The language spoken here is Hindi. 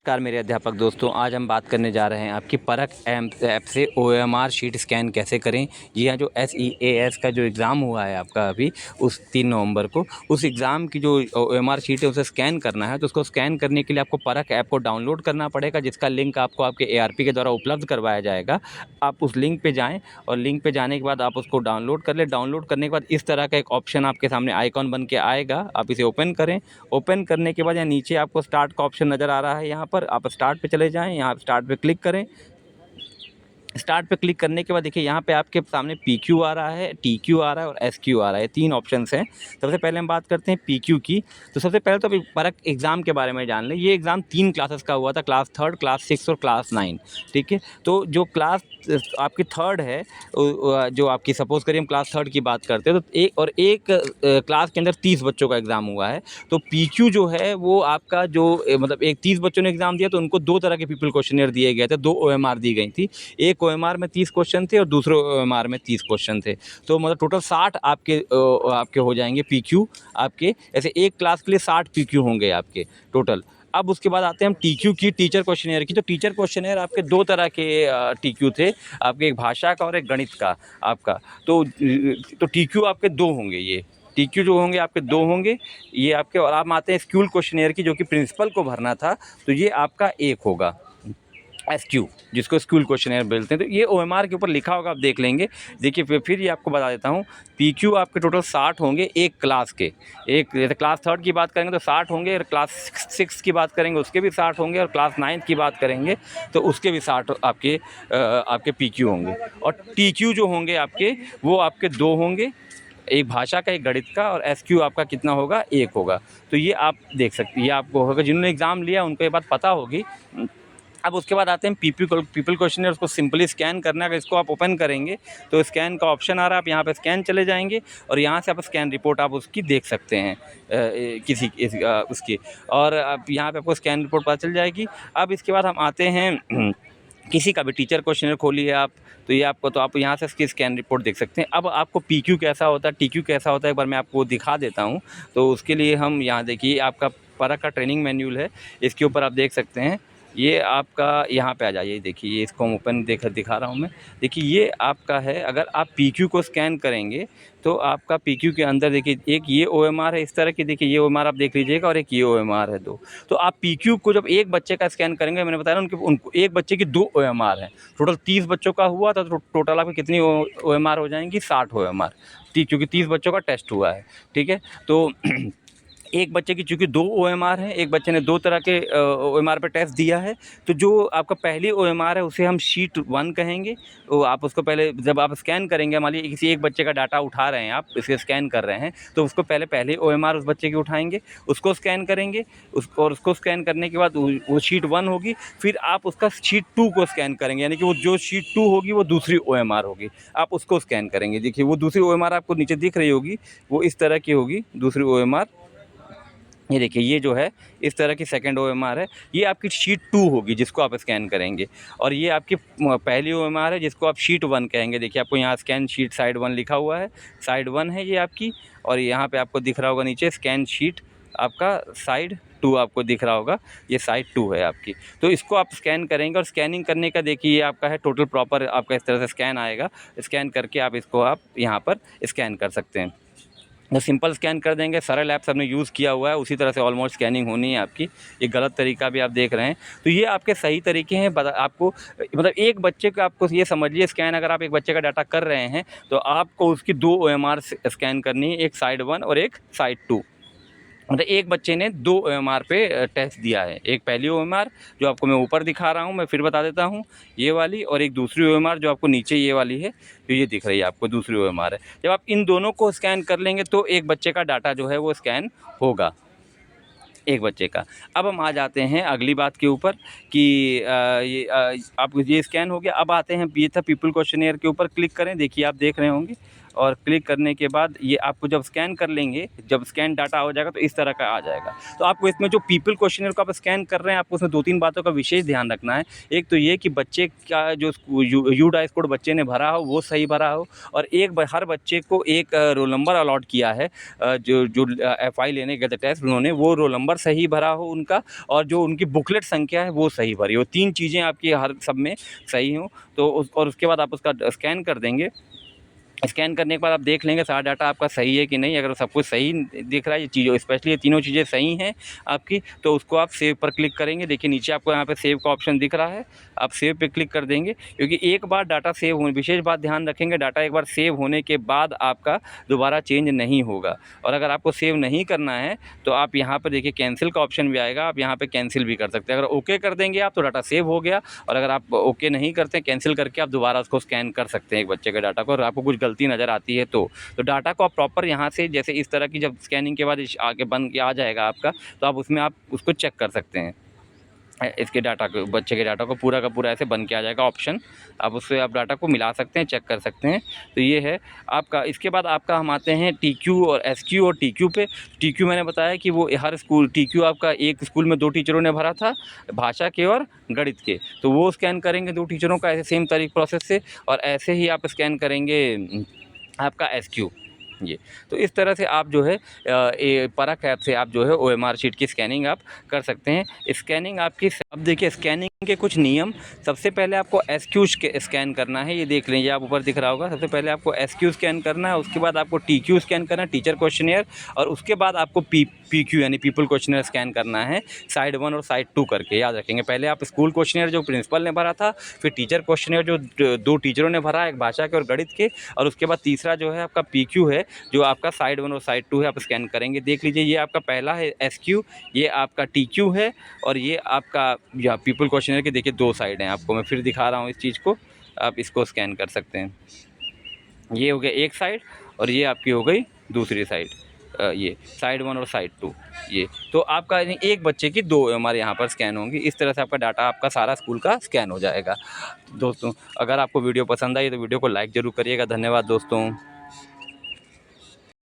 नमस्कार मेरे अध्यापक दोस्तों, आज हम बात करने जा रहे हैं आपकी परख ऐप से ओएमआर शीट स्कैन कैसे करें। जी हाँ, जो SEAS का जो एग्ज़ाम हुआ है आपका अभी उस 3 नवंबर को, उस एग्ज़ाम की जो ओएमआर शीट है उसे स्कैन करना है। तो उसको स्कैन करने के लिए आपको परख ऐप को डाउनलोड करना पड़ेगा, जिसका लिंक आपको आपके ARP के द्वारा उपलब्ध करवाया जाएगा। आप उस लिंक पे जाएँ और लिंक पे जाने के बाद आप उसको डाउनलोड कर लें। डाउनलोड करने के बाद इस तरह का एक ऑप्शन आपके सामने आइकॉन बन के आएगा, आप इसे ओपन करें। ओपन करने के बाद यहाँ नीचे आपको स्टार्ट का ऑप्शन नज़र आ रहा है, यहाँ पर आप स्टार्ट पे चले जाएँ, यहाँ स्टार्ट पे क्लिक करें। स्टार्ट पे क्लिक करने के बाद देखिए यहाँ पे आपके सामने PQ आ रहा है, TQ आ रहा है और SQ आ रहा है, 3 ऑप्शंस हैं। सबसे पहले हम बात करते हैं PQ की। तो सबसे पहले तो अभी परख एग्ज़ाम के बारे में जान लें। ये एग्ज़ाम 3 क्लासेस का हुआ था, क्लास 3, क्लास 6 और क्लास 9, ठीक है। तो जो क्लास आपकी 3 है, जो आपकी सपोज़ करिए हम क्लास 3 की बात करते हैं, तो एक क्लास के अंदर 30 बच्चों का एग्ज़ाम हुआ है। तो PQ जो है वो आपका जो मतलब एक 30 बच्चों ने एग्ज़ाम दिया, तो उनको 2 तरह के पीपल क्वेश्चनियर दिए गए थे, 2 OMR दी गई थी। एक OMR में 30 क्वेश्चन थे और दूसरे OMR में 30 क्वेश्चन थे। तो मतलब टोटल 60 आपके हो जाएंगे PQ आपके। ऐसे एक क्लास के लिए 60 PQ होंगे आपके टोटल। अब उसके बाद आते हैं हम TQ की, टीचर क्वेश्चनियर की। तो टीचर क्वेश्चनियर आपके 2 तरह के TQ थे आपके, एक भाषा का और एक गणित का आपका। तो TQ आपके 2 होंगे, ये TQ जो होंगे आपके 2 होंगे ये आपके। और आप आते हैं स्कूल क्वेश्चनियर की, जो कि प्रिंसिपल को भरना था, तो ये आपका 1 होगा, SQ, जिसको स्कूल क्वेश्चनियर बोलते हैं। तो ये OMR के ऊपर लिखा होगा, आप देख लेंगे। देखिए फिर ये आपको बता देता हूँ। PQ आपके टोटल 60 होंगे एक क्लास के। एक जैसे क्लास 3 की बात करेंगे तो 60 होंगे, और क्लास 6 की बात करेंगे उसके भी 60 होंगे, और क्लास 9 की बात करेंगे तो उसके भी 60 आपके PQ होंगे। और TQ जो होंगे आपके, वो आपके 2 होंगे, एक भाषा का एक गणित का, और SQ आपका कितना होगा, 1 होगा। तो ये आप देख सकते हैं, ये आपको होगा, जिन्होंने एग्ज़ाम लिया उनको ये बात पता होगी। अब उसके बाद आते हैं पीपल क्वेश्चनियर। उसको सिंपली स्कैन करना है। अगर इसको आप ओपन करेंगे तो स्कैन का ऑप्शन आ रहा है, आप यहाँ पे स्कैन चले जाएंगे और यहाँ से आप स्कैन रिपोर्ट आप उसकी देख सकते हैं, उसकी। और अब यहाँ पे आपको स्कैन रिपोर्ट पता चल जाएगी। अब इसके बाद हम आते हैं किसी का भी टीचर क्वेश्चनियर खोलिए आप, तो ये आपको, तो आप यहाँ से इसकी स्कैन रिपोर्ट देख सकते हैं। अब आपको PQ कैसा होता है, TQ कैसा होता है, एक बार मैं आपको दिखा देता हूँ। तो उसके लिए हम यहाँ देखिए, आपका परख का ट्रेनिंग मैन्यूल है, इसके ऊपर आप देख सकते हैं। ये आपका यहाँ पे आ जाइए, देखिए ये इसको हम ओपन दिखा रहा हूँ मैं। देखिए ये आपका है। अगर आप PQ को स्कैन करेंगे तो आपका PQ के अंदर देखिए एक ये OMR है इस तरह की, देखिए ये OMR आप देख लीजिएगा, और एक ये OMR है 2। तो आप PQ को जब एक बच्चे का स्कैन करेंगे, मैंने बताया ना उनको एक बच्चे की 2 OMR है। टोटल 30 बच्चों का हुआ था, तो टोटल आपकी कितनी OMR हो जाएंगी, 60 OMR, क्योंकि 30 बच्चों का टेस्ट हुआ है, ठीक है। तो एक बच्चे की चूँकि 2 OMR है, एक बच्चे ने 2 तरह के OMR पे टेस्ट दिया है, तो जो आपका पहली OMR है उसे हम शीट 1 कहेंगे। तो आप उसको पहले जब आप स्कैन करेंगे, मान लीजिए किसी एक बच्चे का डाटा उठा रहे हैं, आप इसे स्कैन कर रहे हैं, तो उसको पहले OMR उस बच्चे की उठाएँगे, उसको स्कैन करेंगे, और उसको स्कैन करने के बाद वो शीट 1 होगी। फिर आप उसका शीट 2 को स्कैन करेंगे, यानी कि वो जो शीट 2 होगी वो दूसरी OMR होगी, आप उसको स्कैन करेंगे। देखिए वो दूसरी OMR आपको नीचे दिख रही होगी, वो इस तरह की होगी दूसरी OMR। ये देखिए ये जो है इस तरह की सेकंड OMR है, ये आपकी शीट 2 होगी जिसको आप स्कैन करेंगे। और ये आपकी पहली OMR है जिसको आप शीट 1 कहेंगे। देखिए आपको यहाँ स्कैन शीट साइड 1 लिखा हुआ है, साइड 1 है ये आपकी। और यहाँ पे आपको दिख रहा होगा नीचे स्कैन शीट आपका साइड 2 आपको दिख रहा होगा, ये साइड 2 है आपकी। तो इसको आप स्कैन करेंगे, और स्कैनिंग करने का देखिए ये आपका है टोटल प्रॉपर आपका इस तरह से स्कैन आएगा। स्कैन करके आप इसको आप यहाँ पर स्कैन कर सकते हैं। तो सिंपल स्कैन कर देंगे, सरल ऐप्स हमने यूज़ किया हुआ है, उसी तरह से ऑलमोस्ट स्कैनिंग होनी है आपकी। ये गलत तरीका भी आप देख रहे हैं, तो ये आपके सही तरीके हैं। आपको मतलब एक बच्चे का, आपको ये समझ लीजिए स्कैन, अगर आप एक बच्चे का डाटा कर रहे हैं तो आपको उसकी 2 OMR स्कैन करनी है, एक साइड 1 और एक साइड 2। मतलब एक बच्चे ने 2 OMR पे टेस्ट दिया है, एक पहली OMR जो आपको मैं ऊपर दिखा रहा हूँ, मैं फिर बता देता हूँ, ये वाली, और एक दूसरी OMR जो आपको नीचे ये वाली है, जो ये दिख रही है आपको दूसरी OMR है। जब आप इन दोनों को स्कैन कर लेंगे तो एक बच्चे का डाटा जो है वो स्कैन होगा, एक बच्चे का। अब हम आ जाते हैं अगली बात के ऊपर कि आप ये स्कैन हो गया। अब आते हैं, ये था पीपल क्वेश्चनियर के ऊपर क्लिक करें, देखिए आप देख रहे होंगे। और क्लिक करने के बाद ये आपको जब स्कैन कर लेंगे, जब स्कैन डाटा हो जाएगा तो इस तरह का आ जाएगा। तो आपको इसमें जो पीपल क्वेश्चनर को आप स्कैन कर रहे हैं, आपको उसमें 2-3 बातों का विशेष ध्यान रखना है। एक तो ये कि बच्चे का जो यूडाइस कोड बच्चे ने भरा हो वो सही भरा हो, और हर बच्चे को एक रोल नंबर अलॉट किया है, जो एफआई लेने गए थे टेस्ट उन्होंने वो रोल नंबर सही भरा हो उनका, और जो उनकी बुकलेट संख्या है वो सही भरी हो। 3 चीज़ें आपकी हर सब में सही हों, तो और उसके बाद आप उसका स्कैन कर देंगे। स्कैन करने के बाद आप देख लेंगे सारा डाटा आपका सही है कि नहीं। अगर सब कुछ सही दिख रहा है, ये चीज़ों स्पेशली ये तीनों चीज़ें सही हैं आपकी, तो उसको आप सेव पर क्लिक करेंगे। देखिए नीचे आपको यहाँ पे सेव का ऑप्शन दिख रहा है, आप सेव पे क्लिक कर देंगे, क्योंकि एक बार डाटा सेव होने, विशेष बात ध्यान रखेंगे, डाटा एक बार सेव होने के बाद आपका दोबारा चेंज नहीं होगा। और अगर आपको सेव नहीं करना है तो आप यहाँ पर देखिए कैंसिल का ऑप्शन भी आएगा, आप यहाँ पर कैंसिल भी कर सकते हैं। अगर ओके कर देंगे आप तो डाटा सेव हो गया, और अगर आप ओके नहीं करते, कैंसिल करके आप दोबारा उसको स्कैन कर सकते हैं एक बच्चे के डाटा को, और आपको कुछ गलती नज़र आती है तो डाटा को आप प्रॉपर यहाँ से, जैसे इस तरह की जब स्कैनिंग के बाद आगे बन के आ जाएगा आपका, तो आप उसमें आप उसको चेक कर सकते हैं। इसके डाटा को, बच्चे के डाटा को पूरा का पूरा ऐसे बन के आ जाएगा ऑप्शन, आप उससे आप डाटा को मिला सकते हैं, चेक कर सकते हैं। तो ये है आपका। इसके बाद आपका हम आते हैं टीक्यू और एसक्यू और टीक्यू पे। टीक्यू मैंने बताया कि वो हर स्कूल, टीक्यू आपका एक स्कूल में 2 टीचरों ने भरा था, भाषा के और गणित के, तो वो स्कैन करेंगे 2 टीचरों का ऐसे सेम तरीके प्रोसेस से, और ऐसे ही आप स्कैन करेंगे आपका एसक्यू। ये तो इस तरह से आप जो है परख ऐप से आप जो है ओएमआर शीट की स्कैनिंग आप कर सकते हैं। स्कैनिंग आपकी, अब देखिए स्कैनिंग के कुछ नियम। सबसे पहले आपको एसक्यू स्कैन करना है, ये देख लीजिए आप ऊपर दिख रहा होगा। सबसे पहले आपको एसक्यू स्कैन करना है, उसके बाद आपको टीक्यू स्कैन करना है, टीचर क्वेश्चनियर, और उसके बाद आपको पीक्यू यानी पीपल क्वेश्चनियर स्कैन करना है, साइड 1 और साइड 2 करके, याद रखेंगे। पहले आप स्कूल क्वेश्चनियर जो प्रिंसिपल ने भरा था, फिर टीचर क्वेश्चनियर जो 2 टीचरों ने भरा, एक भाषा के और गणित के, और उसके बाद तीसरा जो है आपका पीक्यू है, जो आपका साइड 1 और साइड 2 है, आप स्कैन करेंगे। देख लीजिए ये आपका पहला है एसक्यू, ये आपका टीक्यू है, और ये आपका या पीपल क्वेश्चनर के देखिए 2 साइड हैं। आपको मैं फिर दिखा रहा हूँ इस चीज़ को, आप इसको स्कैन कर सकते हैं। ये हो गया एक साइड, और ये आपकी हो गई दूसरी साइड, ये साइड 1 और साइड 2। ये तो आपका एक बच्चे की 2 हमारे यहाँ पर स्कैन होंगी। इस तरह से आपका डाटा आपका सारा स्कूल का स्कैन हो जाएगा। दोस्तों अगर आपको वीडियो पसंद आई तो वीडियो को लाइक ज़रूर करिएगा। धन्यवाद दोस्तों।